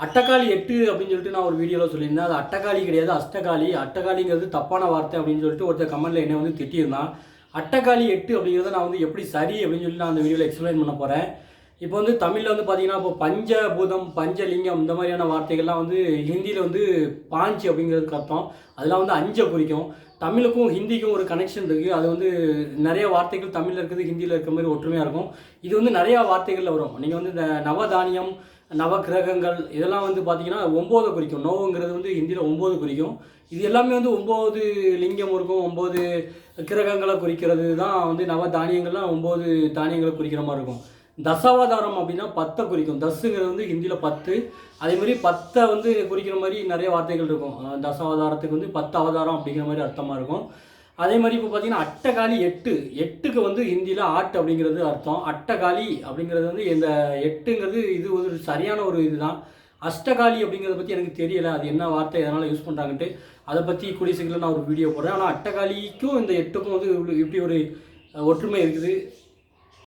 அட்டகாளி 8 அப்படின்னு சொல்லிட்டு நான் ஒரு வீடியோவில் சொல்லியிருந்தேன். அது அட்டகாளி கிடையாது, அஷ்டகாளி. அட்டகாளிங்கிறது தப்பான வார்த்தை அப்படின்னு சொல்லிட்டு ஒருத்தர் கமெண்ட்டில் என்னை வந்து திட்டியிருந்தான். அட்டகாளி 8 அப்படிங்கிறத நான் வந்து எப்படி சரி அப்படின்னு சொல்லி நான் அந்த வீடியோவில் எக்ஸ்பிளைன் பண்ண போகிறேன். இப்போ வந்து தமிழில் வந்து பார்த்தீங்கன்னா, இப்போ பஞ்சபூதம், பஞ்சலிங்கம் இந்த மாதிரியான வார்த்தைகள்லாம் வந்து ஹிந்தியில் வந்து பாஞ்ச் அப்படிங்கிறதுக்கு அர்த்தம். அதெல்லாம் வந்து அஞ்சை குறிக்கும். தமிழுக்கும் ஹிந்திக்கும் ஒரு கனெக்ஷன் இருக்குது. அது வந்து நிறைய வார்த்தைகள் தமிழில் இருக்குது, ஹிந்தியில் இருக்கிற மாதிரி ஒற்றுமையாக இருக்கும். இது வந்து நிறையா வார்த்தைகளில் வரும். நீங்கள் வந்து இந்த நவதானியம், நவகிரகங்கள் இதெல்லாம் வந்து பார்த்தீங்கன்னா 9 குறிக்கும். நோவுங்கிறது வந்து ஹிந்தியில் 9 குறிக்கும். இது எல்லாமே வந்து 9 லிங்கம் இருக்கும், 9 கிரகங்களை குறிக்கிறது தான் வந்து நவதானியங்கள்லாம் 9 தானியங்களை குறிக்கிற மாதிரி இருக்கும். தசாவதாரம் அப்படின்னா 10 குறிக்கும். தஸ்ஸுங்கிறது வந்து ஹிந்தியில் 10. அதேமாதிரி 10 வந்து குறிக்கிற மாதிரி நிறைய வார்த்தைகள் இருக்கும். தசாவதாரத்துக்கு வந்து 10 அவதாரம் அப்படிங்கிற மாதிரி அர்த்தமாக இருக்கும். அதே மாதிரி இப்போ பார்த்தீங்கன்னா அட்டகாளி 8. 8க்கு வந்து ஹிந்தியில் ஆட் அப்படிங்கிறது அர்த்தம். அட்டகாளி அப்படிங்கிறது வந்து இந்த 8ங்கிறது இது ஒரு சரியான ஒரு இதுதான். அஷ்டகாளி அப்படிங்கிறத பற்றி எனக்கு தெரியலை, அது என்ன வார்த்தை எதனால் யூஸ் பண்ணுறாங்கன்ட்டு. அதை பற்றி கூடிய சீக்கிரம் நான் ஒரு வீடியோ போடுறேன். ஆனால் அட்டகாளிக்கும் இந்த 8க்கும் வந்து இப்படி ஒரு ஒற்றுமை இருக்குது.